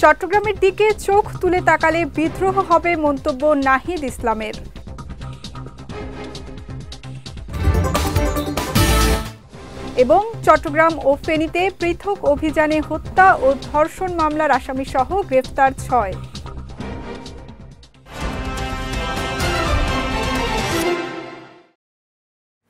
চট্টগ্রামের দিকে চোখ তুলে তাকালে বিদ্রোহ হবে মন্তব্য নাহিদ ইসলামের। এবং চট্টগ্রাম ও ফেনীতে পৃথক অভিযানে হত্যা ও ধর্ষণ মামলার আসামিসহ গ্রেফতার ৬।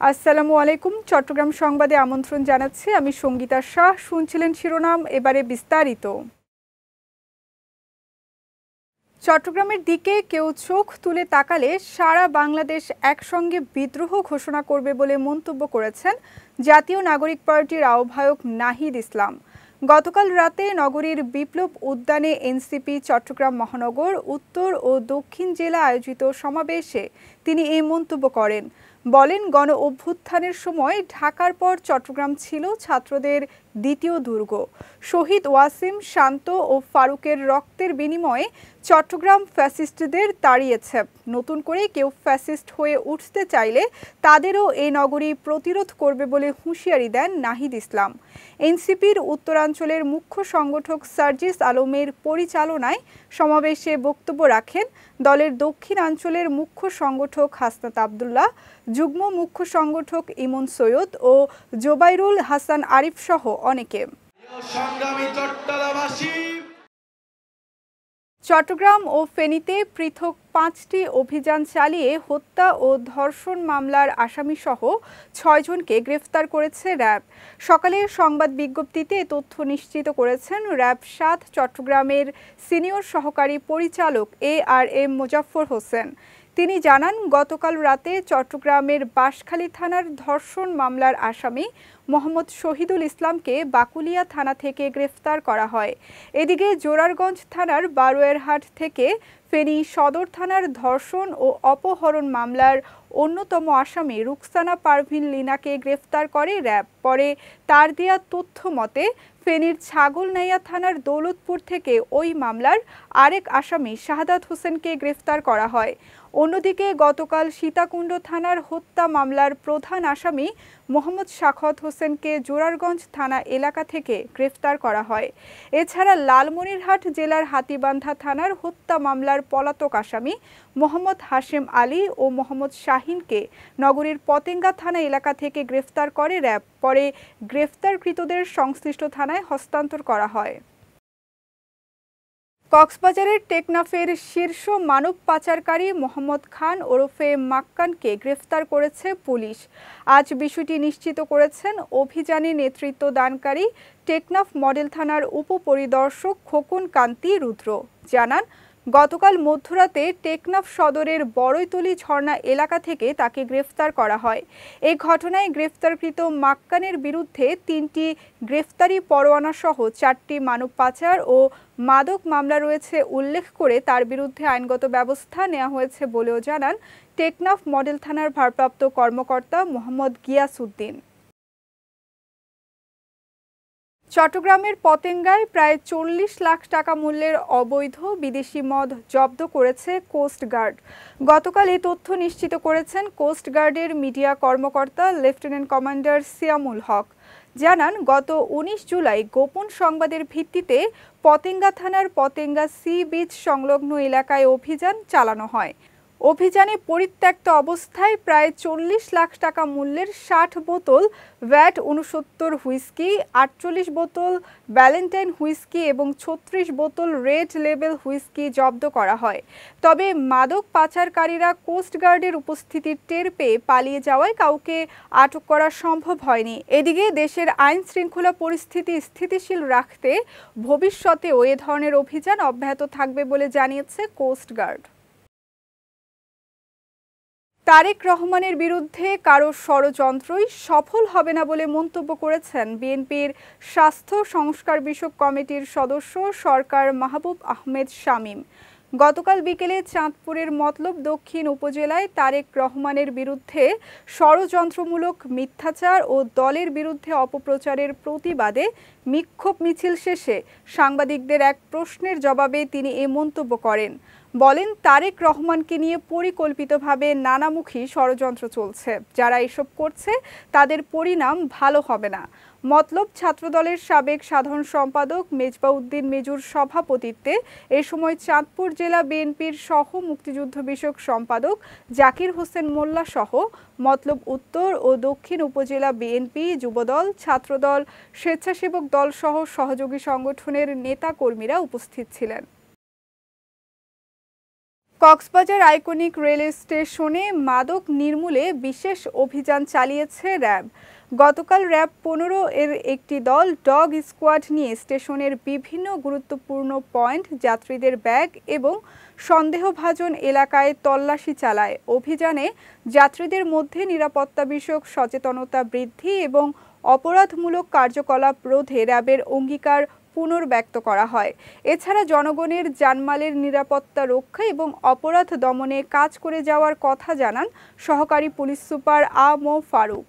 আসসালামু আলাইকুম। চট্টগ্রাম সংবাদে আমন্ত্রণ জানাচ্ছি আমি সঙ্গীতা শাহ। শুনছিলেন শিরোনাম, এবারে বিস্তারিত। চট্টগ্রামের দিকে কেউ চোখ তুলে তাকালে সারা বাংলাদেশ একসঙ্গে বিদ্রোহ ঘোষণা করবে বলে মন্তব্য করেছেন জাতীয় নাগরিক পার্টির আহ্বায়ক নাহিদ ইসলাম। গতকাল রাতে নগরীর বিপ্লব উদ্যানে এনসিপি চট্টগ্রাম মহানগর উত্তর ও দক্ষিণ জেলা আয়োজিত সমাবেশে তিনি এই মন্তব্য করেন। বলেন, গণ অভ্যুত্থানের সময় ঢাকার পর চট্টগ্রাম ছিল ছাত্রদের দ্বিতীয় দুর্গ। শহীদ ওয়াসিম, শান্ত ও ফারুকের রক্তের বিনিময়ে চট্টগ্রাম ফ্যাসিস্টদের তাড়িয়েছে। নতুন করে কেউ ফ্যাসিস্ট হয়ে উঠতে চাইলে তাদেরও এই নগরী প্রতিরোধ করবে বলে হুঁশিয়ারি দেন নাহিদ ইসলাম। এনসিপির উত্তরাঞ্চলের মুখ্য সংগঠক সার্জিস আলমের পরিচালনায় সমাবেশে বক্তব্য রাখেন দলের দক্ষিণাঞ্চলের মুখ্য সংগঠক হাসনাত আবদুল্লাহ, যুগ্ম মুখ্য সংগঠক ইমন সৈয়দ ও জোবাইরুল হাসান আরিফ সহ অনেকে। চট্টগ্রাম ও ফেনীতে পৃথক ৫টি অভিযান চালিয়ে হত্যা ও ধর্ষণ মামলার আসামিসহ ৬ জনকে গ্রেফতার করেছে র্যাব। সকালে সংবাদ বিজ্ঞপ্তিতে এ তথ্য নিশ্চিত করেছেন র্যাব ৭ চট্টগ্রামের সিনিয়র সহকারী পরিচালক ARM মোজাফফর হোসেন। তিনি জানান, গতকাল রাতে চট্টগ্রামের বাঁশখালী থানার ধর্ষণ মামলার আসামি মোহাম্মদ শহীদুল ইসলামকে বাকুলিয়া থানা থেকে গ্রেফতার করা হয়। এদিকে জোরারগঞ্জ থানার বারোয়ারহাট থেকে ফেনী সদর থানার ধর্ষণ ও অপহরণ মামলার অন্যতম আসামি রুকসানা পারভিন লিনাকে গ্রেফতার করে র্যাব। পরে তার দেয়া তথ্য মতে ফেনীর ছাগলনাইয়া থানার দৌলতপুর থেকে ওই মামলার আরেক আসামি শাহাদাত হোসেনকে গ্রেফতার করা হয়। অন্যদিকে গতকাল সীতাকুণ্ড থানার হত্যা মামলার প্রধান আসামি মোহাম্মদ সাখাওয়াত হোসেনকে জোরারগঞ্জ থানা এলাকা থেকে গ্রেফতার করা হয়। এছাড়া লালমনিরহাট জেলার হাতীবান্ধা থানার হত্যা মামলার পলাতক আসামি মোহাম্মদ হাশেম আলী ও মোহাম্মদ শাহিনকে নগরীর পতেঙ্গা থানা এলাকা থেকে গ্রেফতার করে র্যাব। পরে গ্রেফতারকৃতদের সংশ্লিষ্ট থানায় হস্তান্তর করা হয়। কক্সবাজারের টেকনাফের শীর্ষ মানব পাচারকারী মোহাম্মদ খান ওরফে মাক্কানকে গ্রেফতার করেছে পুলিশ। আজ বিষয়টি নিশ্চিত করেছেন অভিযানে নেতৃত্ব দানকারী টেকনাফ মডেল থানার উপপরিদর্শক খোকন কান্তি রুদ্র। জানান, গতকাল মধ্যরাতে টেকনাফ সদরের বড়ইতলী ঝর্ণা এলাকা থেকে তাকে গ্রেফতার করা হয়। এই ঘটনায় গ্রেফতারকৃত মাক্কানের বিরুদ্ধে ৩টি গ্রেফতারি পরোয়ানা সহ ৪টি মানব পাচার ও মাদক মামলা রয়েছে উল্লেখ করে তার বিরুদ্ধে আইনগত ব্যবস্থা নেওয়া হয়েছে বলেও জানান টেকনাফ মডেল থানার ভারপ্রাপ্ত কর্মকর্তা মোহাম্মদ গিয়াসউদ্দিন। চট্টগ্রামের পতেঙ্গায় প্রায় ৪০ লাখ টাকা মূল্যের অবৈধ বিদেশি মদ জব্দ করেছে কোস্টগার্ড। গতকাল এই তথ্য নিশ্চিত করেছেন কোস্টগার্ডের মিডিয়া কর্মকর্তা লেফটেন্যান্ট কমান্ডার সিয়ামুল হক। জানান, গত ১৯ জুলাই গোপন সংবাদের ভিত্তিতে পতেঙ্গা থানার পতেঙ্গা সি বিচ সংলগ্ন এলাকায় অভিযান চালানো হয়। অভিযানে পরিত্যক্ত অবস্থায় প্রায় ৪০ লাখ টাকা মূল্যের ৬০ বোতল ভ্যাট ৬৯ হুইস্কি, ৪৮ বোতল ভ্যালেন্টাইন হুইস্কি এবং ৩৬ বোতল রেড লেবেল হুইস্কি জব্দ করা হয়। তবে মাদক পাচারকারীরা কোস্টগার্ডের উপস্থিতির টের পেয়ে পালিয়ে যাওয়ায় কাউকে আটক করা সম্ভব হয়নি। এদিকে দেশের আইন শৃঙ্খলা পরিস্থিতি স্থিতিশীল রাখতে ভবিষ্যতেও এ ধরনের অভিযান অব্যাহত থাকবে বলে জানিয়েছে কোস্টগার্ড। তারেক রহমানের বিরুদ্ধে কারো ষড়যন্ত্রই সফল হবে না বলে মন্তব্য করেছেন বিএনপির স্বাস্থ্য সংস্কার বিষয়ক কমিটির সদস্য সরকার মাহবুব আহমেদ শামীম। গতকাল বিকেলে চাঁদপুরের মতলব দক্ষিণ উপজেলায় তারেক রহমানের বিরুদ্ধে ষড়যন্ত্রমূলক মিথ্যাচার ও দলের বিরুদ্ধে অপপ্রচারের প্রতিবাদে বিক্ষোভ মিছিল শেষে সাংবাদিকদের এক প্রশ্নের জবাবে তিনি এ মন্তব্য করেন। বলেন, তারেক রহমানকে নিয়ে পরিকল্পিতভাবে নানামুখী ষড়যন্ত্র চলছে। যারা এসব করছে তাদের পরিণাম ভালো হবে না। মতলব ছাত্রদলের সাবেক সাধারণ সম্পাদক মেজবাউদ্দিন মেজুর সভাপতিত্বে এ সময় চাঁদপুর জেলা বিএনপির সহ মুক্তিযুদ্ধ বিষয়ক সম্পাদক জাকির হোসেন মোল্লা সহ মতলব উত্তর ও দক্ষিণ উপজেলা বিএনপি, যুবদল, ছাত্রদল, স্বেচ্ছাসেবক দল সহ সহযোগী সংগঠনের নেতা কর্মীরা উপস্থিত ছিলেন। কক্সবাজার আইকনিক রেল স্টেশনে মাদক নির্মূলে বিশেষ অভিযান চালিয়েছে র্যাব। গতকাল র্যাব 15 এর একটি দল ডগ স্কোয়াড নিয়ে স্টেশনের বিভিন্ন গুরুত্বপূর্ণ পয়েন্ট, যাত্রীদের ব্যাগ এবং সন্দেহভাজন এলাকায় তল্লাশি চালায়। অভিযানে যাত্রীদের মধ্যে নিরাপত্তা বিষয়ক সচেতনতা বৃদ্ধি এবং অপরাধমূলক কার্যকলাপ রোধে র্যাবের অঙ্গীকার পুনর্ব্যক্ত করা হয়। এছাড়া জনগণের জানমালের নিরাপত্তা রক্ষা এবং অপরাধ দমনে কাজ করে যাওয়ার কথা জানান সহকারী পুলিশ সুপার আ.ম. ফারুক।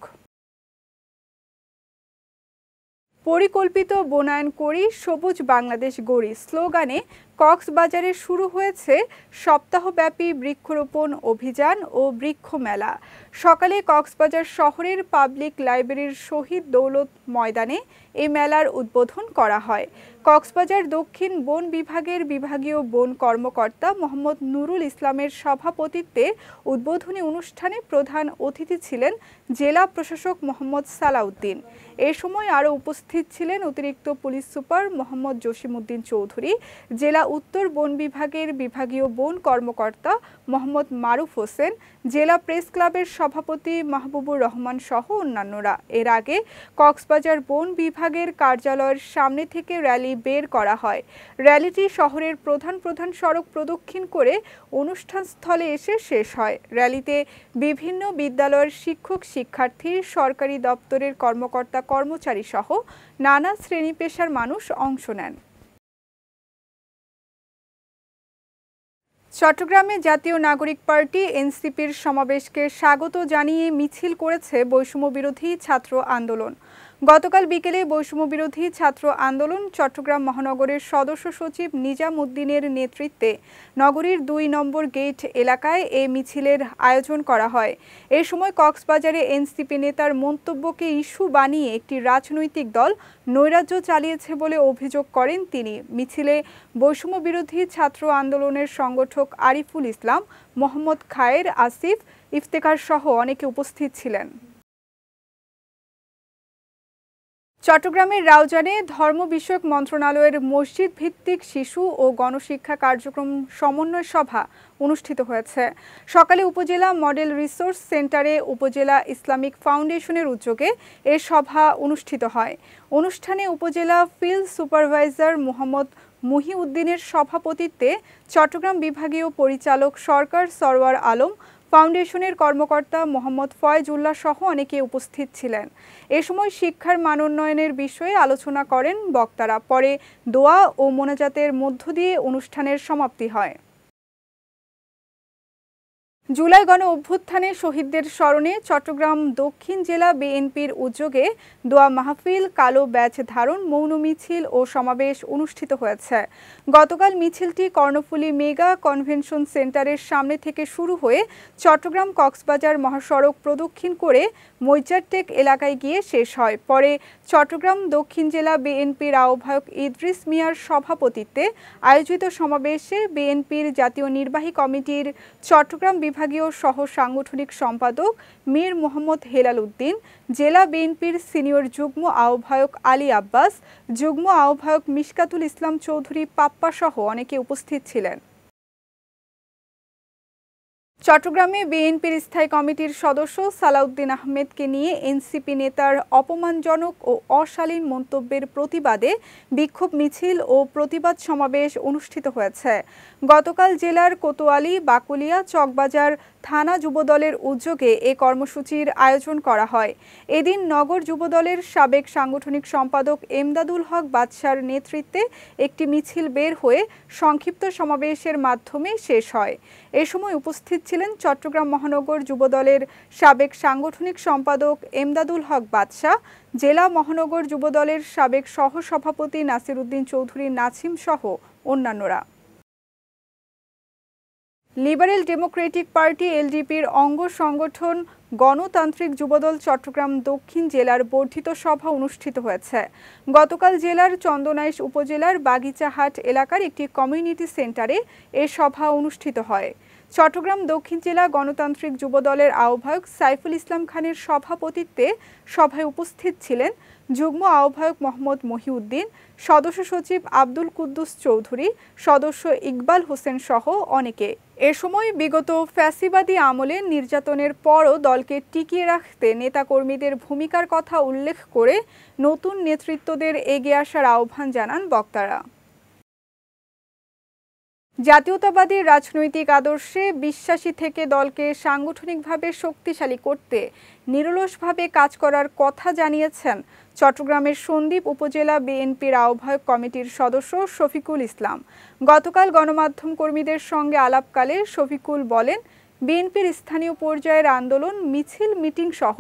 পরিকল্পিত বনায়ন করি, সবুজ বাংলাদেশ গড়ি স্লোগানে কক্সবাজারে শুরু হয়েছে সপ্তাহব্যাপী বৃক্ষরোপণ অভিযান ও বৃক্ষ মেলা। সকালে কক্সবাজার শহরের পাবলিক লাইব্রেরির শহীদ দৌলত ময়দানে এই মেলার উদ্বোধন করা হয়। কক্সবাজার দক্ষিণ বন বিভাগের বিভাগীয় বন কর্মকর্তা মোহাম্মদ নুরুল ইসলামের সভাপতিত্বে উদ্বোধনী অনুষ্ঠানে প্রধান অতিথি ছিলেন জেলা প্রশাসক মোহাম্মদ সালাউদ্দিন। এ সময় আরও উপস্থিত ছিলেন অতিরিক্ত পুলিশ সুপার মোহাম্মদ জসিমউদ্দিন চৌধুরী, জেলা উত্তর বন বিভাগের বিভাগীয় বন কর্মকর্তা মোহাম্মদ মারুফ হোসেন, জেলা প্রেস ক্লাবের সভাপতি মাহবুবুর রহমান সহ অন্যান্যরা। এর আগে কক্সবাজার বন বিভাগের কার্যালয়ের সামনে থেকে র্যালি বের করা হয়। র্যালিটি শহরের প্রধান প্রধান সড়ক প্রদক্ষিণ করে অনুষ্ঠানস্থলে এসে শেষ হয়। র্যালিতে বিভিন্ন বিদ্যালয়ের শিক্ষক শিক্ষার্থী, সরকারি দপ্তরের কর্মকর্তা কর্মচারী সহ নানা শ্রেণী পেশার মানুষ অংশ নেন। চট্টগ্রামে জাতীয় নাগরিক পার্টি এনসিপির সমাবেশকে স্বাগত জানিয়ে মিছিল করেছে বৈষম্য বিরোধী ছাত্র আন্দোলন। গতকাল বিকেলে বৈষম্য বিরোধী ছাত্র আন্দোলন চট্টগ্রাম মহানগরের সদস্য সচিব নিজাম উদ্দিনের নেতৃত্বে নগরীর 2 নম্বর গেট এলাকায় এ মিছিলের আয়োজন করা হয়। এ সময় কক্সবাজারে এনসিপি নেতার মন্তব্যকে ইস্যু বানিয়ে একটি রাজনৈতিক দল নৈরাজ্য চালিয়েছে বলে অভিযোগ করেন তিনি। মিছিলে বৈষম্য বিরোধী ছাত্র আন্দোলনের সংগঠক আরিফুল ইসলাম, মোহাম্মদ খায়ের, আসিফ, ইফতেখার সহ অনেকে উপস্থিত ছিলেন। চট্টগ্রামের রাউজানে ধর্ম বিষয়ক মন্ত্রণালয়ের মসজিদ ভিত্তিক শিশু ও গণশিক্ষা কার্যক্রম সমন্বয় সভা অনুষ্ঠিত হয়েছে। সকালে উপজেলা মডেল রিসোর্স সেন্টারে উপজেলা ইসলামিক ফাউন্ডেশনের উদ্যোগে এ সভা অনুষ্ঠিত হয়। অনুষ্ঠানে উপজেলা ফিল্ড সুপারভাইজার মোহাম্মদ মুহিউদ্দিনের সভাপতিত্বে চট্টগ্রাম বিভাগীয় পরিচালক সরকার সরওয়ার আলম, ফাউন্ডেশনের কর্মকর্তা মোহাম্মদ ফয়েজুল্লাহ সহ অনেকে উপস্থিত ছিলেন। এ সময় শিক্ষার মানোন্নয়নের বিষয়ে আলোচনা করেন বক্তারা। পরে দোয়া ও মোনাজাতের মধ্য দিয়ে অনুষ্ঠানের সমাপ্তি হয়। জুলাই গণ অভ্যুত্থানে শহীদদের স্মরণে চট্টগ্রাম দক্ষিণ জেলা বিএনপির উদ্যোগে দোয়া মাহফিল, কালো ব্যাচ ধারণ, মৌন মিছিল ও সমাবেশ অনুষ্ঠিত হয়েছে। গতকাল মিছিলটি কর্ণফুলী মেগা কনভেনশন সেন্টারের সামনে থেকে শুরু হয়ে চট্টগ্রাম কক্সবাজার মহাসড়ক প্রদক্ষিণ করে মৈচারটেক এলাকায় গিয়ে শেষ হয়। পরে চট্টগ্রাম দক্ষিণ জেলা বিএনপির আহ্বায়ক ইদ্রিস মিয়ার সভাপতিত্বে আয়োজিত সমাবেশে বিএনপির জাতীয় নির্বাহী কমিটির চট্টগ্রাম বিভাগীয় সহ সাংগঠনিক সম্পাদক মীর মোহাম্মদ হেলাল উদ্দিন, জেলা বিএনপির সিনিয়র যুগ্ম আহ্বায়ক আলী আব্বাস, যুগ্ম আহ্বায়ক মিশকাতুল ইসলাম চৌধুরী পাপ্পা সহ অনেকে উপস্থিত ছিলেন। চট্টগ্রামে বিএনপির স্থায়ী কমিটির সদস্য সালাউদ্দিন আহমেদকে নিয়ে এনসিপি নেতার অপমানজনক ও অশালীন মন্তব্যের প্রতিবাদে বিক্ষোভ মিছিল ও প্রতিবাদ সমাবেশ অনুষ্ঠিত হয়েছে। গতকাল জেলার কোতোয়ালি, বাকুলিয়া, চকবাজার থানা যুবদলের উদ্যোগে এ কর্মসূচির আয়োজন করা হয়। এদিন নগর যুবদলের সাবেক সাংগঠনিক সম্পাদক এমদাদুল হক বাদশার নেতৃত্বে একটি মিছিল বের হয়ে সংক্ষিপ্ত সমাবেশের মাধ্যমে শেষ হয়। এ সময় উপস্থিত ছিলেন চট্টগ্রাম মহানগর যুবদলের সাবেক সাংগঠনিক সম্পাদক এমদাদুল হক বাদশা, জেলা মহানগর যুবদলের সাবেক সহসভাপতি নাসির উদ্দিন চৌধুরী নাছিম সহ অন্যান্যরা। লিবারেল ডেমোক্রেটিক পার্টি এলডিপির অঙ্গ সংগঠন গণতান্ত্রিক যুবদল চট্টগ্রাম দক্ষিণ জেলার বর্ধিত সভা অনুষ্ঠিত হয়েছে। গতকাল জেলার চন্দনাইশ উপজেলার বাগিচাহাট এলাকার একটি কমিউনিটি সেন্টারে এ সভা অনুষ্ঠিত হয়। চট্টগ্রাম দক্ষিণ জেলা গণতান্ত্রিক যুবদলের আহ্বায়ক সাইফুল ইসলাম খানের সভাপতিত্বে সভায় উপস্থিত ছিলেন যুগ্ম আহ্বায়ক মোহাম্মদ মহিউদ্দিন, সদস্য সচিব আব্দুল কুদ্দুস চৌধুরী, সদস্য ইকবাল হোসেন সহ অনেকে। এ সময় বিগত ফ্যাসিবাদী আমলে নির্যাতনের পরও দলকে টিকিয়ে রাখতে নেতাকর্মীদের ভূমিকার কথা উল্লেখ করে নতুন নেতৃত্বদের এগিয়ে আসার আহ্বান জানান বক্তারা। জাতীয়তাবাদী রাজনৈতিক আদর্শে বিশ্বাসী থেকে দলকে সাংগঠনিকভাবে শক্তিশালী করতে নিরলসভাবে কাজ করার কথা জানিয়েছেন চট্টগ্রামের সন্দ্বীপ উপজেলা বিএনপির আহ্বায়ক কমিটির সদস্য শফিকুল ইসলাম। গতকাল গণমাধ্যম কর্মীদের সঙ্গে আলাপকালে শফিকুল বলেন, বিএনপির স্থানীয় পর্যায়ের আন্দোলন, মিছিল, মিটিং সহ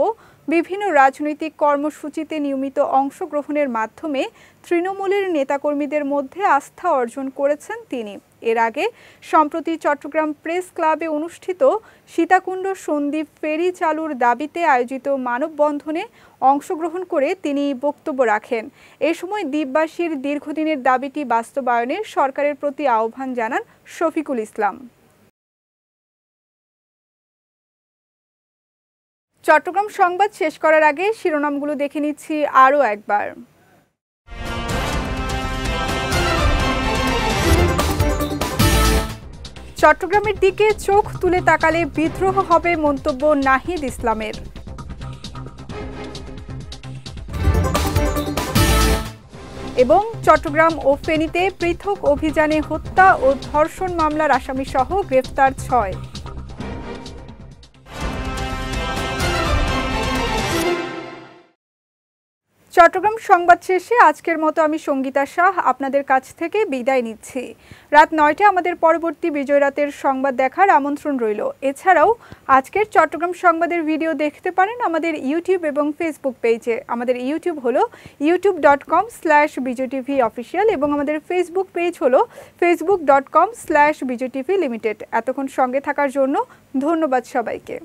বিভিন্ন রাজনৈতিক কর্মসূচিতে নিয়মিত অংশগ্রহণের মাধ্যমে তৃণমূলের নেতাকর্মীদের মধ্যে আস্থা অর্জন করেছেন তিনি। এর আগে সম্প্রতি চট্টগ্রাম প্রেস ক্লাবে অনুষ্ঠিত সীতাকুণ্ড সন্দ্বীপ ফেরি চালুর দাবিতে আয়োজিত মানববন্ধনে অংশগ্রহণ করে তিনি বক্তব্য রাখেন। এ সময় দ্বীপবাসীর দীর্ঘদিনের দাবিটি বাস্তবায়নে সরকারের প্রতি আহ্বান জানান শফিকুল ইসলাম। চট্টগ্রাম সংবাদ শেষ করার আগে শিরোনামগুলো দেখে নিচ্ছি আরও একবার। চট্টগ্রামের দিকে চোখ তুলে তাকালে বিদ্রোহ হবে মন্তব্য নাহিদ ইসলামের। এবং চট্টগ্রাম ও ফেনীতে পৃথক অভিযানে হত্যা ও ধর্ষণ মামলার আসামিসহ গ্রেফতার ৬। চট্টগ্রাম সংবাদ শেষে আজকের মতো আমি সঙ্গীতা শাহ আপনাদের কাছ থেকে বিদায় নিচ্ছি। রাত ৯টায় আমাদের পরবর্তী বিজয় রাতের সংবাদ দেখার আমন্ত্রণ রইল। এছাড়াও আজকের চট্টগ্রাম সংবাদের ভিডিও দেখতে পারেন আমাদের ইউটিউব এবং ফেসবুক পেজে। আমাদের ইউটিউব হলো youtube.com/bijotv-official এবং আমাদের ফেসবুক পেজ হলো facebook.com/bijotv limited। এতক্ষণ সঙ্গে থাকার জন্য ধন্যবাদ সবাইকে।